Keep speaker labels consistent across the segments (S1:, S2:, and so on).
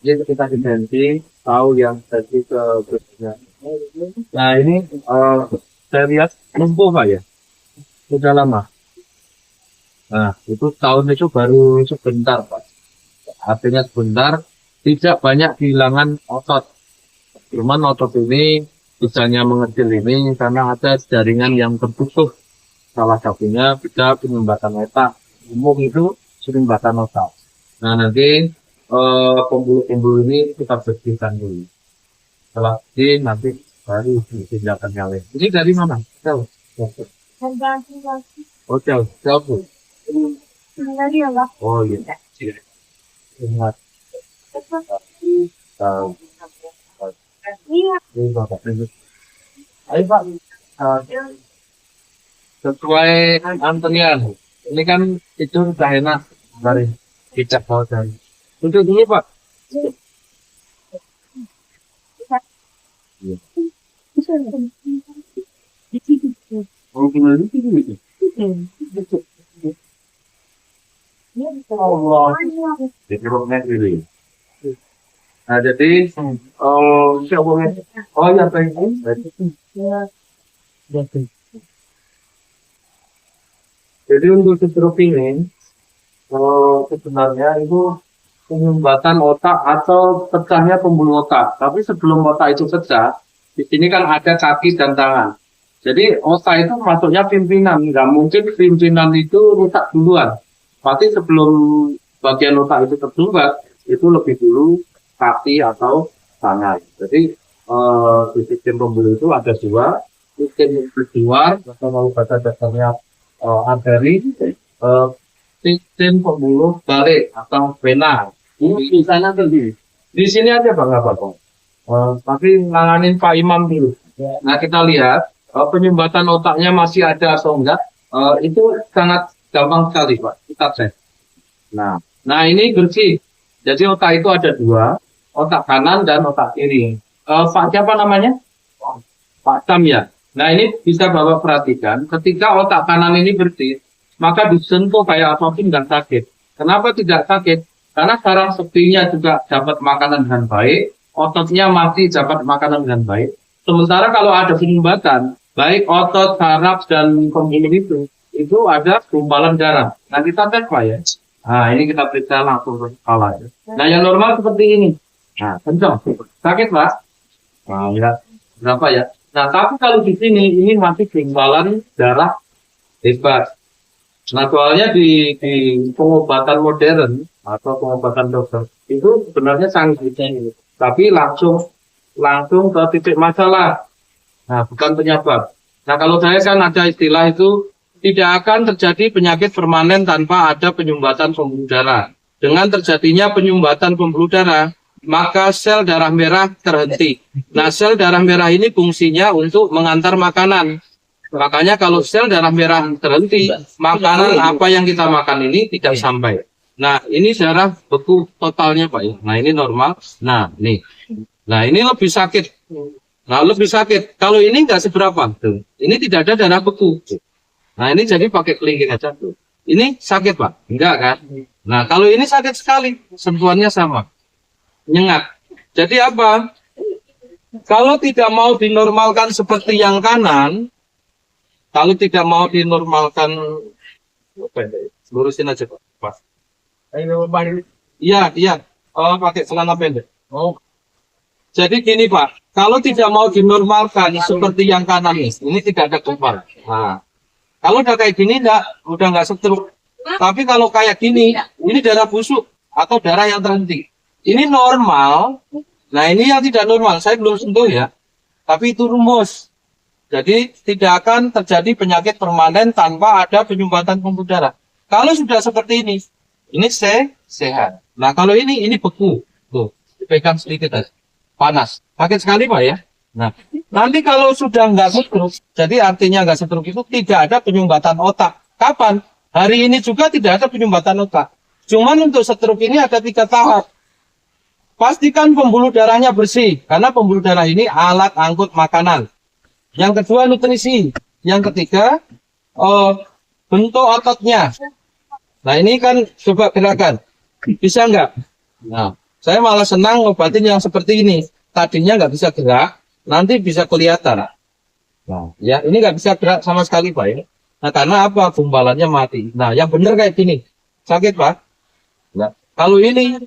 S1: Jadi ketika diganti, tahu yang tadi ke berikutnya. Nah ini saya lihat lumpuh Pak ya, sudah lama. Nah itu tahun itu baru sebentar Pak. Artinya sebentar, tidak banyak kehilangan otot. Cuman otot ini bisanya mengecil ini karena ada jaringan yang terputus. Salah satunya bisa penyumbatan otak. Umum itu penyumbatan otak. Nah nanti pembuluh-pembuluh ini kita bersihkan dulu. Setelah ini nanti baru ditindakan yang lain. Ini dari mana? Sel. Oh, sel. Oh iya. Ingat. Ini Bapak. Ayo Pak. Sesuai antrian. Ini kan itu sudah enak dari kicap bawah dari. Untuk dulu Pak. Oh, gimana itu? Allah. Dikeruknya dulu. Nah, jadi siapa yang oh ya pengen. Jadi untuk stroke ini sebenarnya itu penyumbatan otak atau pecahnya pembuluh otak. Tapi sebelum otak itu pecah, di sini kan ada kaki dan tangan. Jadi otak itu masuknya pimpinan, nggak mungkin pimpinan itu rusak duluan. Pasti sebelum bagian otak itu tersumbat, itu lebih dulu kaki atau tangan. Jadi di sistem pembuluh itu ada dua, sistem luar atau kalau bahasa dasarnya arteri, sistem pembuluh balik atau vena. Ini di sana tuh di sini aja Bang apa Bang? Tapi nanganin Pak Imam dulu. Nah kita lihat penyumbatan otaknya masih ada atau enggak? Itu sangat gampang sekali Pak. Kita cek. Nah ini bersih. Jadi otak itu ada dua, otak kanan dan otak kiri. Pak siapa namanya? Pak Sam ya. Nah ini bisa Bapak perhatikan, ketika otak kanan ini bersih, maka disentuh kayak apapun nggak sakit. Kenapa tidak sakit? Karena saraf sektinya juga dapat makanan dengan baik, ototnya masih dapat makanan dengan baik. Sementara kalau ada penyumbatan, baik otot, saraf, dan pembuluh itu ada gumpalan darah. Nah kita tes Pak ya. Nah ini kita periksa langsung ke kepala ya. Nah yang normal seperti ini. Nah kencang, sakit Pak? Nah ya, berapa ya? Nah tapi kalau di sini ini masih gumpalan darah hebat. Nah soalnya di pengobatan modern atau pengobatan dokter itu sebenarnya sangat bisa ini, tapi langsung ke titik masalah. Nah bukan penyebab. Nah kalau saya kan ada istilah itu tidak akan terjadi penyakit permanen tanpa ada penyumbatan pembuluh darah. Dengan terjadinya penyumbatan pembuluh darah, maka sel darah merah terhenti. Nah sel darah merah ini fungsinya untuk mengantar makanan. Makanya kalau sel darah merah terhenti, makanan apa yang kita makan ini tidak sampai. Nah, ini darah beku totalnya Pak ya. Nah, ini normal. Nah, nih. Nah, ini lebih sakit. Nah, lebih sakit. Kalau ini enggak seberapa. Tuh. Ini tidak ada darah beku. Nah, ini jadi pakai kelingking aja tuh. Ini sakit Pak? Enggak kan? Nah, kalau ini sakit sekali. Sentuhannya sama. Nyengat. Jadi apa? Kalau tidak mau dinormalkan seperti yang kanan, kalau tidak mau dinormalkan, lurusin aja Pak. Pas. Iya. Oh, pakai celana pendek. Oh. Jadi gini Pak, kalau tidak mau dinormalkan seperti yang kanan ini tidak ada gumpal. Nah, kalau udah kayak gini udah nggak stroke. Tapi kalau kayak gini, ini darah busuk atau darah yang terhenti. Ini normal. Nah, ini yang tidak normal. Saya belum sentuh ya. Tapi itu rumus. Jadi tidak akan terjadi penyakit permanen tanpa ada penyumbatan pembuluh darah. Kalau sudah seperti ini sehat. Nah kalau ini beku, tuh dipegang sedikit aja, panas, sakit sekali Pak ya. Nah nanti kalau sudah nggak stroke, jadi artinya nggak stroke itu tidak ada penyumbatan otak. Kapan? Hari ini juga tidak ada penyumbatan otak. Cuman untuk stroke ini ada 3 tahap. Pastikan pembuluh darahnya bersih, karena pembuluh darah ini alat angkut makanan. Yang kedua nutrisi, yang ketiga bentuk ototnya. Nah ini kan coba gerakan, bisa nggak? Nah
S2: Saya malah senang ngobatin yang seperti ini. Tadinya nggak bisa gerak, nanti bisa kelihatan. Nah, ya ini nggak bisa gerak sama sekali Pak ya. Nah, karena apa? Gumpalannya mati. Nah, yang benar kayak gini. Sakit Pak? Nah, kalau ini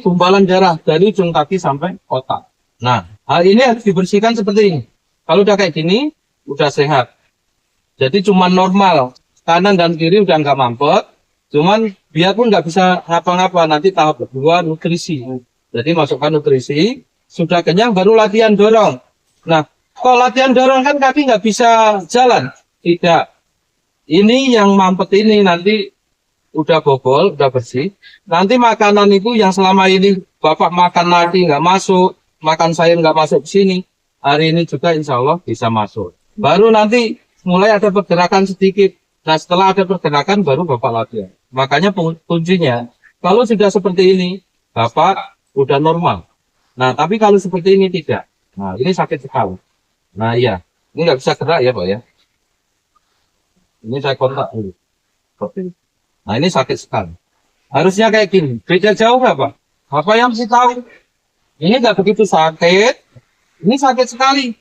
S2: gumpalan darah dari ujung kaki sampai otak. Nah, hal ini harus dibersihkan seperti ini. Kalau udah kayak gini, udah sehat. Jadi cuma normal. Kanan dan kiri udah nggak mampet. Cuman biarpun nggak bisa ngapa-ngapa, nanti tahap kedua nutrisi. Jadi masukkan nutrisi, sudah kenyang baru latihan dorong. Nah, kalau latihan dorong kan kaki nggak bisa jalan. Tidak. Ini yang mampet ini nanti udah bobol, udah bersih. Nanti makanan itu yang selama ini Bapak makan lagi nggak masuk, makan sayur nggak masuk ke sini. Hari ini juga insya Allah bisa masuk. Baru nanti mulai ada pergerakan sedikit. Nah, setelah ada pergerakan baru Bapak latihan. Makanya kuncinya, kalau sudah seperti ini, Bapak udah normal. Nah, tapi kalau seperti ini tidak. Nah, ini sakit sekali. Nah, iya. Ini nggak bisa gerak ya, Pak ya. Ini saya kontak dulu. Nah, ini sakit sekali. Harusnya kayak gini. Beda jauh nggak, Pak? Bapak yang mesti tahu. Ini nggak begitu sakit. Ini sakit sekali.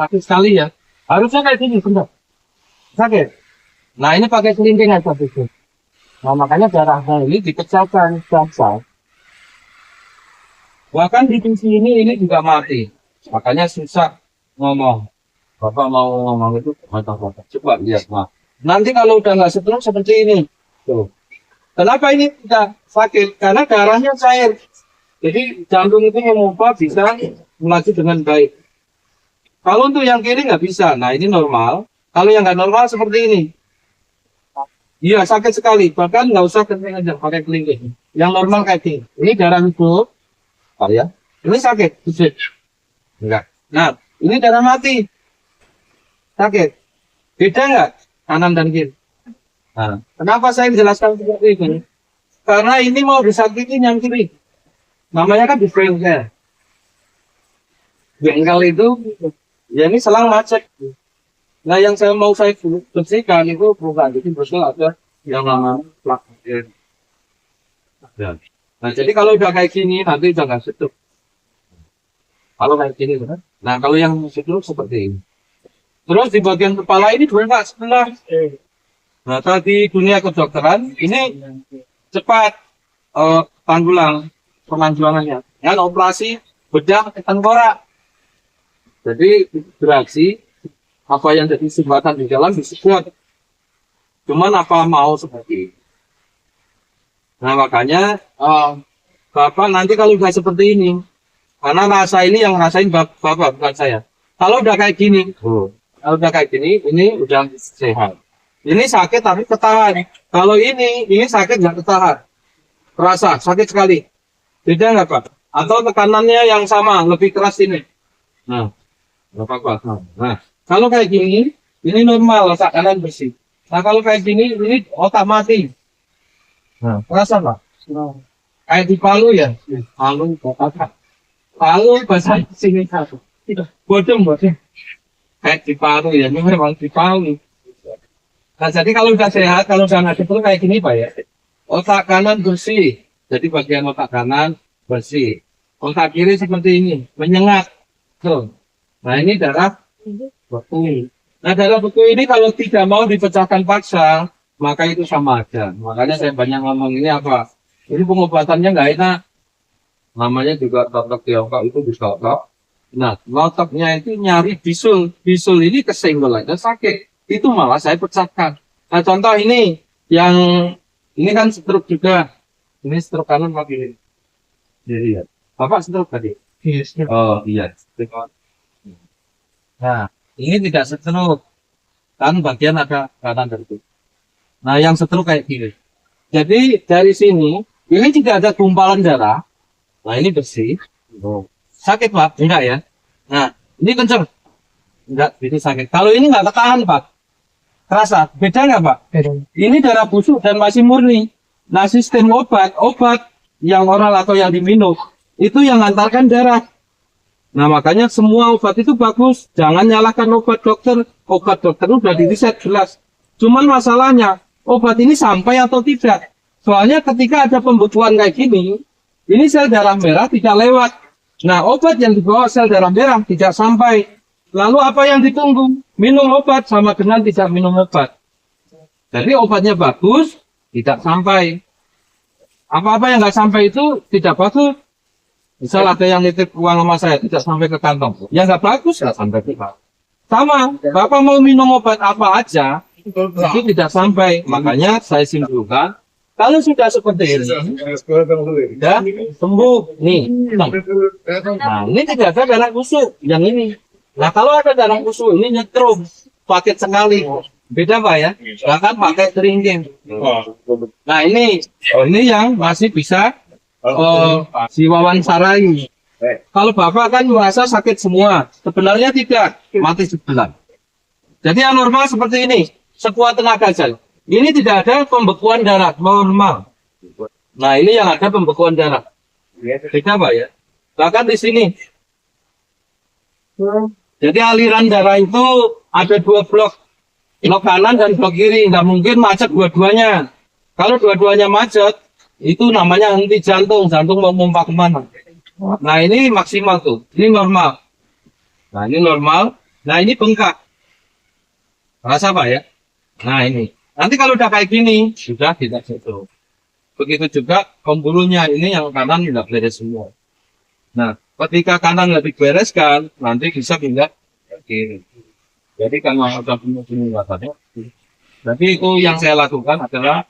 S2: Sakit sekali ya. Harusnya kayak gini, benar. Sakit. Nah, ini pakai kelingking aja gitu. Nah, makanya darahnya ini dipecahkan saja. Bahkan di sini ini juga mati. Makanya susah ngomong. Bapak mau ngomong itu mantap. Coba lihat, Mas. Nanti kalau udah nggak setruk seperti ini. Tuh. Kenapa ini tidak sakit? Karena darahnya cair. Jadi jantung itu memompa bisa melaju dengan baik. Kalau untuk yang kiri nggak bisa. Nah, ini normal. Kalau yang nggak normal seperti ini. Iya, sakit sekali. Bahkan nggak usah kencing aja pakai kelingking. Yang normal kayak gini. Ini darah hidup. Oh ya. Ini sakit. Enggak. Nah, ini darah mati. Sakit. Beda nggak? Kanan dan kiri. Nah, kenapa saya menjelaskan seperti ini? Karena ini mau disakitin yang kiri. Namanya kan di bengkel. Bengkel itu, ya ini selang macet. Nah, yang mau saya bersihkan itu bukan jadi bersih ada yang namanya plak. Nah, jadi kalau udah kayak gini nanti udah nggak setruk. Kalau kayak gini, kan? Nah kalau yang setruk seperti ini. Terus di bagian kepala ini dua sebelah. Nah, tadi dunia kedokteran ini cepat tanggulang penanggulangannya. Yang operasi bedah tengkorak. Jadi beraksi. Apa yang jadi sumbatan di dalam disebut. Cuman apa mau seperti ini. Nah, makanya Bapak nanti kalau udah seperti ini, karena rasa ini yang ngerasain Bapak bukan saya. Kalau udah kayak gini, kalau udah kayak gini, ini udah sehat. Ini sakit tapi ketahan. Kalau ini sakit nggak ketahan. Rasa sakit sekali. Beda nggak Pak? Atau tekanannya yang sama, lebih keras ini. Nah, Bapak. Nah. Kalau kayak gini, ini normal, otak kanan bersih. Nah, kalau kayak gini, ini otak mati. Nah, terasa Pak? Kayak di Palu ya? Palu, otak. Palu, bahasa sini satu. Bodong. Kayak di Palu ya, ini memang di Palu. Nah, jadi kalau udah sehat, kalau udah nggak seperti kayak gini Pak ya. Otak kanan bersih. Jadi bagian otak kanan bersih. Otak kiri seperti ini, menyengat. Tuh. Nah, ini darah beku. Nah, darah beku ini kalau tidak mau dipecahkan paksa, maka itu sama aja. Makanya saya banyak ngomong ini apa? Ini pengobatannya nggak enak. Namanya juga totok Tiongkok itu disotok. Nah, lotoknya itu nyari bisul. Bisul ini kesenggol aja sakit. Itu malah saya pecahkan. Nah, contoh ini ini kan stroke juga. Ini stroke kanan apa kiri? Jadi ya. Bapak stroke tadi?
S3: Yes.
S2: Oh iya. Nah, ini tidak stroke. Kan bagian ada kanan dan kiri. Nah, yang stroke kayak gini. Jadi dari sini, ini tidak ada gumpalan darah. Nah, ini bersih. Sakit Pak? Enggak ya? Nah, ini kenceng. Enggak, ini sakit. Kalau ini enggak ketahan Pak. Terasa? Beda enggak Pak?
S3: Beda.
S2: Ini darah busuk dan masih murni. Nah, sistem obat yang oral atau yang diminum, itu yang antarkan darah. Nah, makanya semua obat itu bagus. Jangan nyalahkan obat dokter. Obat dokter udah diriset jelas. Cuman masalahnya, obat ini sampai atau tidak. Soalnya ketika ada pembekuan kayak gini, Ini sel darah merah tidak lewat. Nah, obat yang dibawa sel darah merah tidak sampai. Lalu apa yang ditunggu? Minum obat sama dengan tidak minum obat. Jadi obatnya bagus, tidak sampai. Apa-apa yang nggak sampai itu tidak bagus. Misal ada yang nitip uang sama saya, tidak sampai ke kantong. Yang nggak bagus, nggak sampai ke kantong. Sama, Bapak mau minum obat apa aja, itu tidak sampai. Makanya saya simpulkan, kalau sudah seperti ini, sudah sembuh. Nih, nah ini tidak ada darah kusuk, yang ini. Nah kalau ada darah kusuk, ini nyetrum, sakit sekali. Beda Pak ya, bahkan pakai keringin. Nah ini yang masih bisa diwawancarai. Kalau Bapak kan merasa sakit semua, sebenarnya tidak, mati sebelah. Jadi yang normal seperti ini, sekuat tenaga saja. Ini tidak ada pembekuan darah, normal. Nah ini yang ada pembekuan darah. Beda Pak ya. Bahkan di sini. Jadi aliran darah itu ada dua blok kanan dan blok kiri. Nggak mungkin macet dua-duanya. Kalau dua-duanya macet, itu namanya henti jantung. Jantung mau pompa kemana? Nah ini maksimal tuh, ini normal. Nah ini normal, nah ini bengkak. Rasa Pak ya? Nah ini, nanti kalau udah kayak gini, sudah tidak jatuh. Begitu juga pembuluhnya, ini yang kanan tidak beres semua. Nah ketika kanan nggak dibereskan, nanti bisa pindah ke kiri. Jadi kalau ada penyumbatannya, jadi itu yang saya lakukan adalah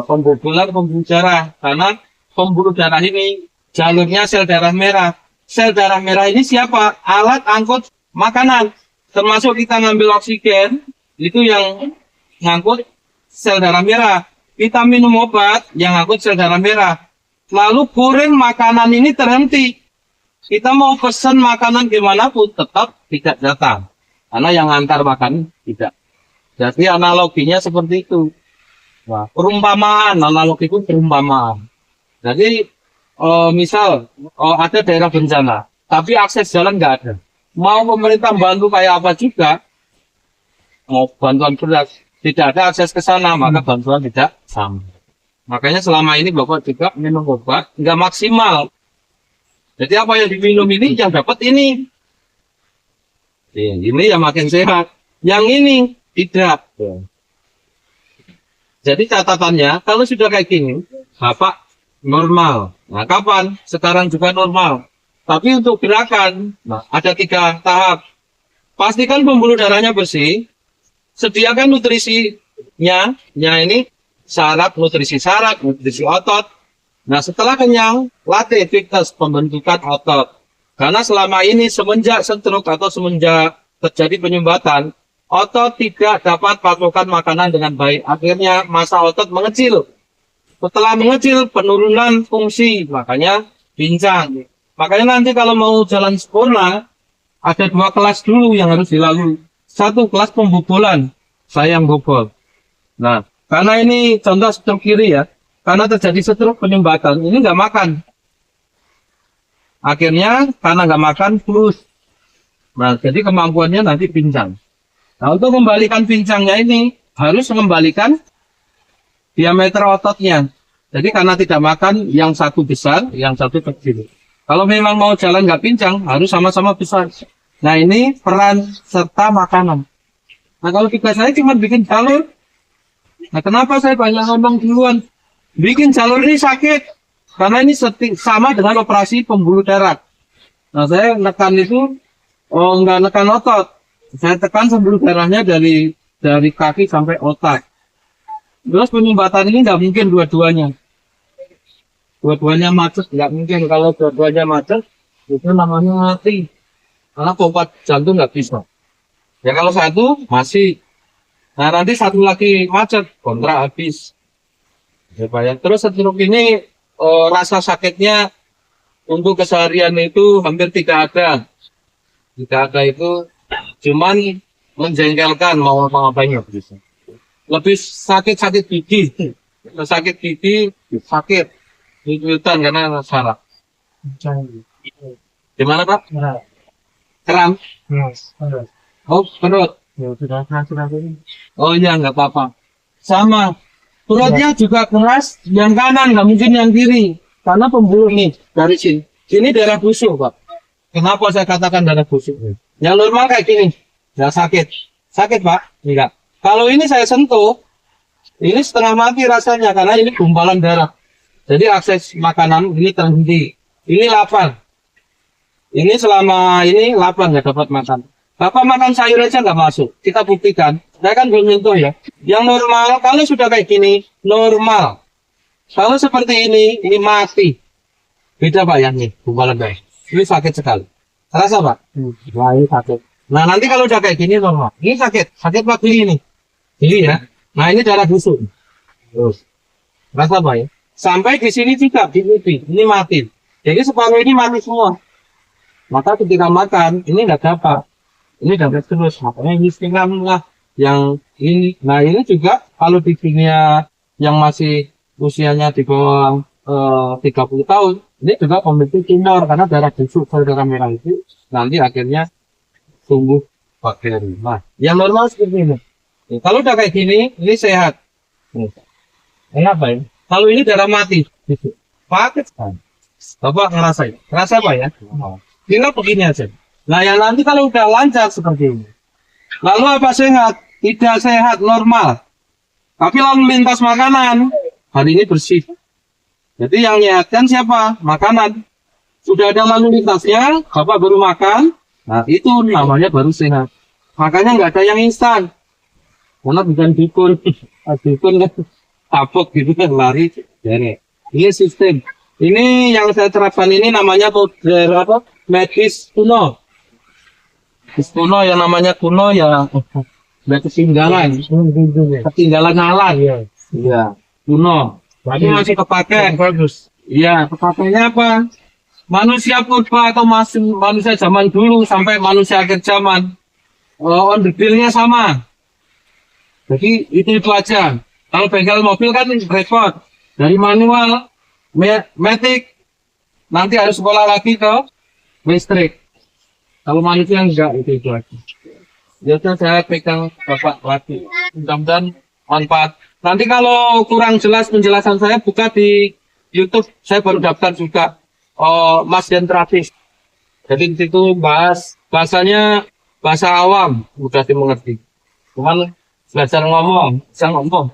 S2: pembubulan pembuluh darah. Karena pembuluh darah ini jalurnya sel darah merah. Sel darah merah ini siapa? Alat angkut makanan. Termasuk kita ngambil oksigen, itu yang ngangkut sel darah merah. Kita minum obat yang ngangkut sel darah merah. Lalu kurir makanan ini terhenti. Kita mau pesen makanan gimana pun tetap tidak datang. Karena yang antar makan tidak. Jadi analoginya seperti itu. Nah, perumpamaan, analogi itu perumpamaan. Jadi misal ada daerah bencana, tapi akses jalan nggak ada. Mau pemerintah bantu kayak apa juga, mau bantuan beras, tidak ada akses ke sana, maka bantuan tidak sampai. Makanya selama ini Bapak juga minum obat nggak maksimal. Jadi apa yang diminum ini yang dapat ini. Ini yang makin sehat. Yang ini tidak. Jadi catatannya, kalau sudah kayak gini, Bapak normal. Nah, kapan? Sekarang juga normal. Tapi untuk gerakan, nah, ada 3 tahap. Pastikan pembuluh darahnya bersih. Sediakan nutrisinya. Ini nutrisi syarat, nutrisi otot. Nah, setelah kenyang, latih fitness pembentukan otot. Karena selama ini semenjak stroke atau semenjak terjadi penyumbatan, otot tidak dapat pasokan makanan dengan baik. Akhirnya massa otot mengecil. Setelah mengecil, penurunan fungsi, makanya pincang. Makanya nanti kalau mau jalan sempurna, ada 2 kelas dulu yang harus dilalui. 1 kelas pembobolan, saya yang bobol. Nah, karena ini contoh stroke kiri ya, karena terjadi stroke penyumbatan, ini nggak makan. Akhirnya karena nggak makan plus. Nah, jadi kemampuannya nanti pincang. Nah, untuk membalikan pincangnya ini harus mengembalikan diameter ototnya. Jadi karena tidak makan, yang satu besar, yang satu kecil. Kalau memang mau jalan nggak pincang, harus sama-sama besar. Nah ini peran serta makanan. Nah kalau kita saya cuma bikin jalur. Nah kenapa saya banyak ngomong duluan? Bikin jalur ini sakit. Karena ini sama dengan operasi pembuluh darah. Nah saya nekan itu, nggak nekan otot. Saya tekan pembuluh darahnya dari kaki sampai otak. Terus penyumbatan ini nggak mungkin dua-duanya. Dua-duanya macet, nggak mungkin. Kalau dua-duanya macet, itu namanya mati. Karena pompa jantung nggak bisa. Ya kalau satu, masih. Nah nanti satu lagi macet, kontrak habis. Ya, Pak, ya. Terus stroke ini, rasa sakitnya untuk keseharian itu hampir tidak ada. Tidak ada itu, cuman menjengkelkan mau ngapain bisa. Lebih sakit gigi, sakit lutan karena saraf. Gimana Pak? Kram? Oh perut. Oh iya nggak apa-apa. Sama perutnya juga keras, yang kanan nggak mungkin yang kiri. Karena pembuluh nih dari sini. Ini darah busuk, Pak. Kenapa saya katakan darah busuk? Yang normal kayak gini, nggak sakit. Sakit, Pak? Enggak. Kalau ini saya sentuh, ini setengah mati rasanya karena ini gumpalan darah. Jadi akses makanan ini terhenti. Ini lapar. Ini selama ini lapar nggak dapat makan. Bapak makan sayur aja nggak masuk. Kita buktikan. Saya kan belum nyentuh ya. Yang normal, kalau sudah kayak gini, normal. Kalau seperti ini mati. Beda Pak ya nih, gumpalan darah. Ini sakit sekali. Terasa Pak? Wah ini sakit. Nah nanti kalau udah kayak gini normal. Ini sakit. Sakit Pak gini nih. Ini ya. Nah ini darah busuk. Terus. Rasa Pak ya? Sampai di sini juga di pipi. Ini mati. Jadi separuh ini mati semua. Maka ketika makan, ini nggak dapat. Ini dapat terus. Makanya ini setengah lah yang ini. Nah ini juga kalau di dunia yang masih usianya di bawah 30 tahun, ini juga memiliki tumor karena darah busuk sel darah merah itu nanti akhirnya tumbuh bakteri. Nah, yang normal seperti ini. Nih, kalau udah kayak gini, ini sehat. Nih. Enak Pak ya? Kalau ini darah mati, pakai sekali. Bapak ngerasain, ngerasa Pak ya? Tinggal begini aja. Nah, yang nanti kalau udah lancar seperti ini, lalu apa sehat? Tidak sehat, normal. Tapi lalu lintas makanan, hari ini bersih. Jadi yang nyehatkan siapa? Makanan. Sudah ada lalu lintasnya, Bapak baru makan, nah itu namanya baru sehat. Makanya nggak ada yang instan. Karena bukan dukun. Dukun kan tapok gitu kan lari. Jadi ini sistem. Ini yang saya terapkan ini namanya model apa? Medis kuno. Medis kuno yang namanya kuno ya ketinggalan. Ketinggalan alat ya. Iya, kuno. Tapi masih kepake. Bagus. Iya, kepakainya apa? Manusia purba atau manusia zaman dulu sampai manusia akhir zaman. On the bill-nya sama. Jadi itu aja. Kalau bengkel mobil kan repot. Dari manual, matic, nanti harus sekolah lagi ke listrik. Kalau manusia enggak, itu aja. Biasanya saya pegang Bapak lagi. Mudah-mudahan manfaat. Nanti kalau kurang jelas penjelasan saya, buka di YouTube. Saya baru daftar juga Mas dan Terapis. Jadi di situ bahasanya bahasa awam, mudah dimengerti. Cuman belajar ngomong, bisa ngomong.